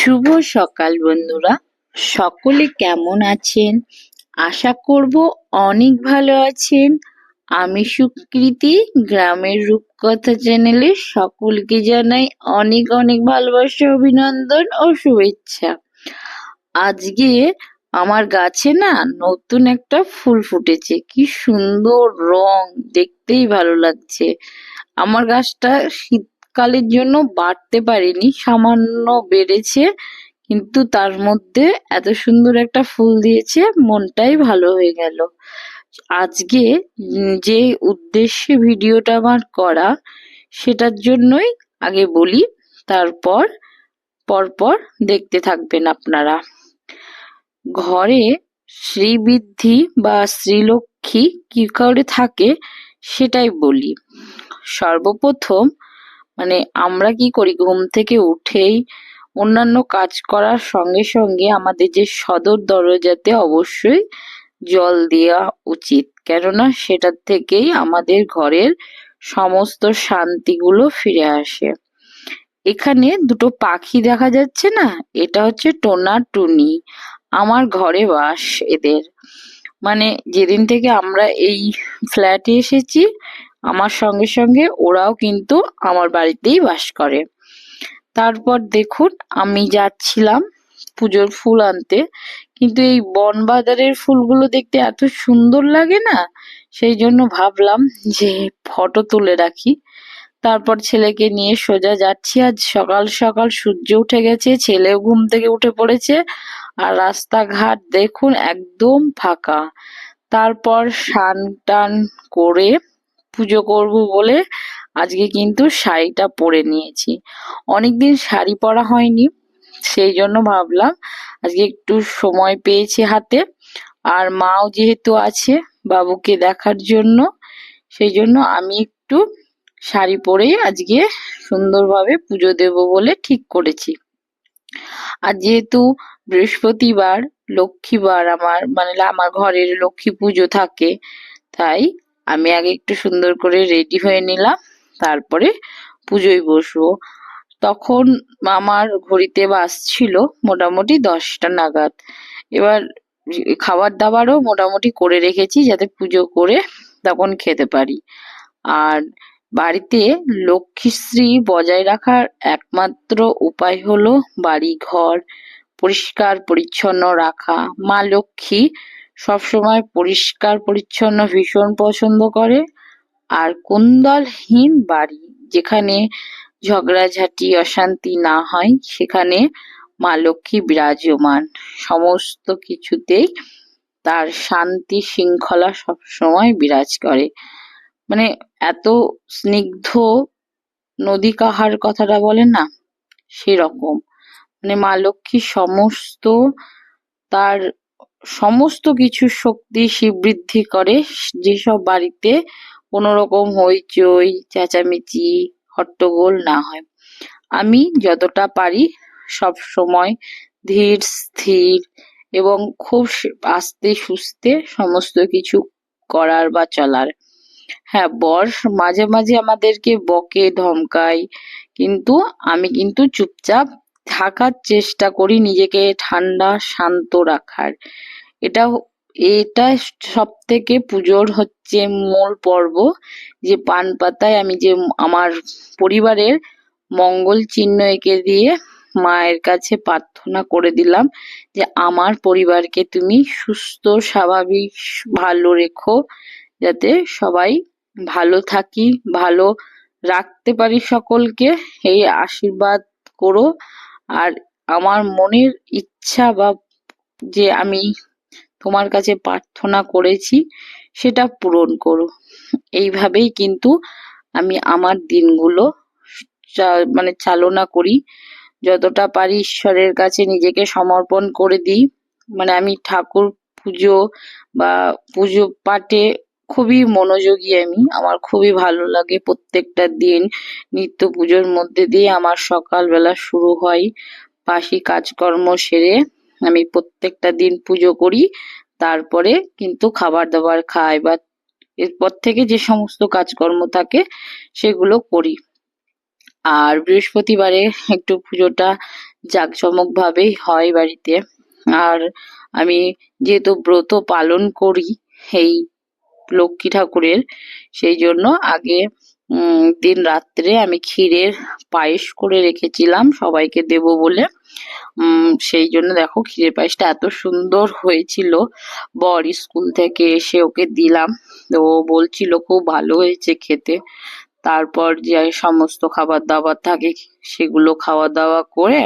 শুভ সকাল বন্ধুরা, সকলে কেমন আছেন? আশা করব অনেক ভালো আছেন। আমি সুকৃতি, গ্রামের রূপকথা চ্যানেলে সকলকে জানাই অনেক অনেক ভালোবাসা, অভিনন্দন ও শুভেচ্ছা। আজকে আমার গাছে না নতুন একটা ফুল ফুটেছে, কি সুন্দর রং, দেখতেই ভালো লাগছে। আমার গাছটা শীতকালের জন্য বাড়তে পারেনি, সামান্য বেড়েছে, কিন্তু তার মধ্যে এত সুন্দর একটা ফুল দিয়েছে, মনটাই ভালো হয়ে গেল। আজকে যে উদ্দেশ্যে ভিডিওটা আমার করা, সেটার জন্যই আগে বলি, তারপর পরপর দেখতে থাকবেন আপনারা। ঘরে শ্রীবৃদ্ধি বা শ্রীলক্ষ্মী কি করে থাকে সেটাই বলি। সর্বপ্রথম আমরা কি করি, ঘুম থেকে উঠেই অন্যান্য কাজ করার সঙ্গে সঙ্গে আমাদের যে সদর দরজাতে অবশ্যই জল দেওয়া উচিত, কেননা সেটার থেকেই আমাদের ঘরের সমস্ত শান্তিগুলো ফিরে আসে। এখানে দুটো পাখি দেখা যাচ্ছে না, এটা হচ্ছে টোনা টুনি। আমার ঘরে বাস এদের। যেদিন থেকে আমরা এই ফ্ল্যাটে এসেছি, আমার সঙ্গে সঙ্গে ওরাও কিন্তু আমার বাড়িতেই বাস করে। তারপর দেখুন, আমি যাচ্ছিলাম পুজোর ফুল আনতে, কিন্তু এই বনবাজারের ফুলগুলো দেখতে এত সুন্দর লাগে না, সেই জন্য ভাবলাম যে ফটো তুলে রাখি। তারপর ছেলেকে নিয়ে সোজা যাচ্ছি। আজ সকাল সকাল সূর্য উঠে গেছে, ছেলেও ঘুম থেকে উঠে পড়েছে, আর রাস্তাঘাট দেখুন একদম ফাঁকা। তারপর স্নান টান করে পুজো করব বলে আজকে কিন্তু শাড়িটা পরে নিয়েছি। অনেকদিন শাড়ি পরা হয়নি, সেই জন্য ভাবলাম আজকে একটু সময় পেয়েছি হাতে, আর মাও যেহেতু আছে বাবুকে দেখার জন্য, সেই জন্য আমি একটু শাড়ি পরেই আজকে সুন্দরভাবে পুজো দেব বলে ঠিক করেছি। আর যেহেতু বৃহস্পতিবার লক্ষ্মীবার, আমার ঘরের লক্ষ্মী পুজো থাকে, তাই আমি আগে একটু সুন্দর করে রেডি হয়ে নিলাম, তারপরে পুজোয় বসবো। তখন আমার ঘড়িতে বাজছিল মোটামুটি 10টা নাগাদ। এবার খাবার দাবারও মোটামুটি করে রেখেছি, যাতে পুজো করে তখন খেতে পারি। আর বাড়িতে লক্ষ্মীশ্রী বজায় রাখার একমাত্র উপায় হলো বাড়ি ঘর পরিষ্কার পরিচ্ছন্ন রাখা। মা লক্ষ্মী সবসময় পরিষ্কার পরিচ্ছন্ন ভীষণ পছন্দ করে। আর কোন্দলহীন বাড়ি, যেখানে ঝগড়াঝাটি অশান্তি না হয়, সেখানে মা লক্ষ্মী বিরাজমান। সমস্ত কিছুতেই তার শান্তি শৃঙ্খলা সবসময় বিরাজ করে। এত স্নিগ্ধ নদী কাহার কথাটা বলে না, সেরকম। মা লক্ষ্মী তার সমস্ত কিছু শক্তি বৃদ্ধি করে যেসব বাড়িতে কোনো রকম হইচই চেঁচামেচি হট্টগোল না হয়। আমি যতটা পারি সব সময় ধীর স্থির এবং খুব আস্তে সুস্তে সমস্ত কিছু করার বা চলার। হ্যাঁ, বর মাঝে মাঝে আমাদেরকে বকে ধমকায়, কিন্তু আমি চুপচাপ থাকার চেষ্টা করি, নিজেকে ঠান্ডা শান্ত রাখার। এটা এটা সব থেকে পুজোর হচ্ছে মূল পর্ব, যে পান পাতায় আমি যে আমার পরিবারের মঙ্গল চিহ্ন এঁকে দিয়ে মায়ের কাছে প্রার্থনা করে দিলাম যে আমার পরিবারকে তুমি সুস্থ স্বাভাবিক ভালো রেখো, যাতে সবাই ভালো থাকি, ভালো রাখতে পারি সকলকে, এই আশীর্বাদ করো। আর আমার মনের ইচ্ছা বা যে আমি তোমার কাছে প্রার্থনা করেছি সেটা পূরণ করো। এইভাবেই কিন্তু আমি আমার দিনগুলো চালনা করি। যতটা পারি ঈশ্বরের কাছে নিজেকে সমর্পণ করে দিই। আমি ঠাকুর পুজো বা পুজো পাঠে খুবই মনোযোগী। আমার খুবই ভালো লাগে। প্রত্যেকটা দিন নিত্য পুজোর মধ্যে দিয়ে আমার সকালবেলা শুরু হয়। বাসি কাজকর্ম সেরে আমি প্রত্যেকটা দিন পুজো করি, তারপরে কিন্তু খাবার দাবার খাই বা এরপর থেকে যে সমস্ত কাজকর্ম থাকে সেগুলো করি। আর বৃহস্পতিবারে একটু পুজোটা জাঁকজমক ভাবেই হয় বাড়িতে। আর আমি যেহেতু ব্রত পালন করি এই লক্ষ্মী ঠাকুরের, সেই জন্য আগে দিন রাত্রে আমি ক্ষীরের পায়েস করে রেখেছিলাম সবাইকে দেব বলে। সেই জন্য দেখো ক্ষীরের পায়েসটা এত সুন্দর হয়েছিল, বর স্কুল থেকে এসে ওকে দিলাম, তো ও বলছিল খুব ভালো হয়েছে খেতে। তারপর যে সমস্ত খাবার দাবার থাকে সেগুলো খাওয়া দাওয়া করে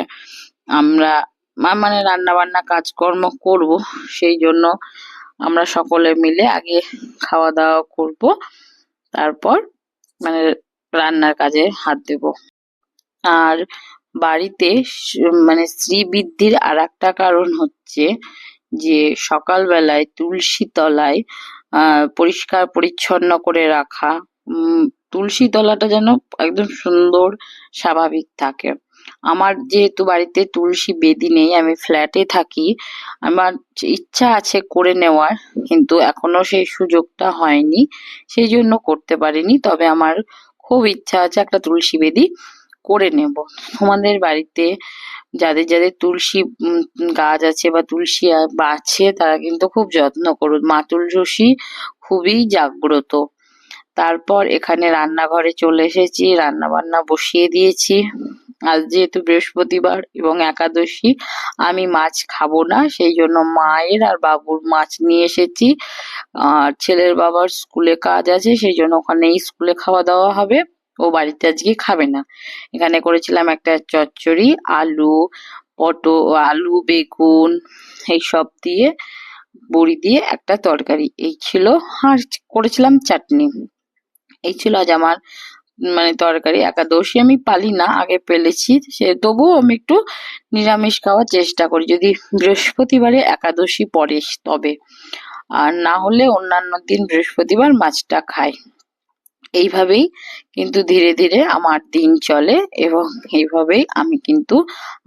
আমরা মানে রান্না বান্না কাজকর্ম করব, সেই জন্য আমরা সকলে মিলে আগে খাওয়া দাওয়া করব, তারপর মানে রান্নার কাজে হাত দেব। আর বাড়িতে মানে শ্রীবৃদ্ধির আর একটা কারণ হচ্ছে যে সকালবেলায় তুলসী তলায় পরিষ্কার পরিচ্ছন্ন করে রাখা, তুলসী তলাটা যেন একদম সুন্দর স্বাভাবিক থাকে। আমার যেহেতু বাড়িতে তুলসী বেদি নেই, আমি ফ্ল্যাটে থাকি, আমার ইচ্ছা আছে করে নেওয়ার, কিন্তু এখনো সেই সুযোগটা হয়নি, সেই জন্য করতে পারিনি। তবে আমার খুব ইচ্ছা আছে একটা তুলসী বেদি করে নেব। তোমাদের বাড়িতে যাদের যাদের তুলসী গাছ আছে বা তুলসী আছে তারা কিন্তু খুব যত্ন করুন, মা তুলসী খুবই জাগ্রত। তারপর এখানে রান্নাঘরে চলে এসেছি, রান্না বান্না বসিয়ে দিয়েছি। আজ যেহেতু বৃহস্পতিবার এবং একাদশী, আমি মাছ খাবো না, সেই জন্য মায়ের আর বাবুর মাছ নিয়ে এসেছি। আর ছেলের বাবার স্কুলে কাজ আছে, সেই জন্য ওখানেই স্কুলে খাওয়া দাওয়া হবে, ও বাড়িতে আজকে খাবে না। এখানে করেছিলাম একটা চচ্চড়ি, আলু আলু বেগুন এইসব দিয়ে, বড়ি দিয়ে একটা তরকারি এই ছিল, আর করেছিলাম চাটনি। এই ছিল আজ আমার মানে তরকারি। একাদশী আমি পালি না, আগে পেলেছি, সে তবুও আমি একটু নিরামিষ খাওয়ার চেষ্টা করি যদি বৃহস্পতিবারে একাদশী পড়ে তবে, আর না হলে অন্যান্য দিন বৃহস্পতিবার মাছটা খাই। এইভাবেই কিন্তু ধীরে ধীরে আমার দিন চলে এবং এইভাবেই আমি কিন্তু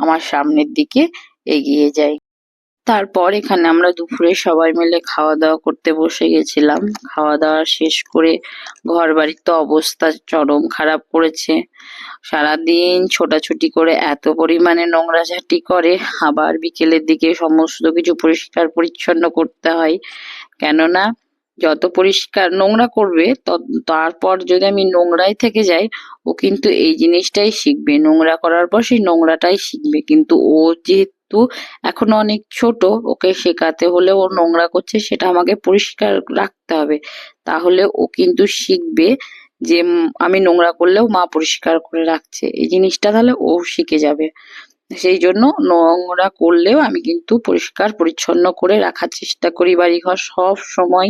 আমার সামনের দিকে এগিয়ে যাই। তারপর এখানে আমরা দুপুরে সবাই মিলে খাওয়া দাওয়া করতে বসে গেছিলাম। খাওয়া দাওয়া শেষ করে ঘর বাড়ির তো অবস্থা চরম খারাপ করেছে, সারাদিন ছোটাছুটি করে এত পরিমাণে নোংরা ঝাঁটি করে, আবার বিকেলের দিকে সমস্ত কিছু পরিষ্কার পরিচ্ছন্ন করতে হয়। কেননা যত পরিষ্কার নোংরা করবে তারপর যদি আমি নোংরাই থেকে যাই, ও কিন্তু এই জিনিসটাই শিখবে, নোংরা করার পর সেই নোংরাটাই শিখবে। কিন্তু ও যেহেতু এখনো অনেক ছোট, ওকে শেখাতে হলে ও নোংরা করছে সেটা আমাকে পরিষ্কার রাখতে হবে, তাহলে ও কিন্তু শিখবে যে আমি নোংরা করলেও মা পরিষ্কার করে রাখছে, এই জিনিসটা তাহলে ও শিখে যাবে। সেই জন্য নোংরা করলেও আমি কিন্তু পরিষ্কার পরিচ্ছন্ন করে রাখার চেষ্টা করি বাড়িঘর সব সময়।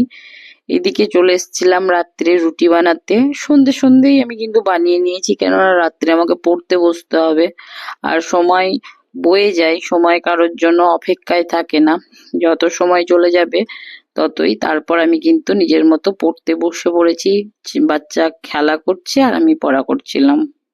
এদিকে চলে এসেছিলাম রাত্রে রুটি বানাতে, সন্ধে সন্ধেই আমি কিন্তু বানিয়ে নিয়েছি, কেননা রাত্রে আমাকে পড়তে বসতে হবে, আর সময় বয়ে যায়, সময় কারোর জন্য অপেক্ষায় থাকে না, যত সময় চলে যাবে ততই। তারপর আমি কিন্তু নিজের মতো পড়তে বসে পড়েছি, বাচ্চা খেলা করছে আর আমি পড়া করছিলাম।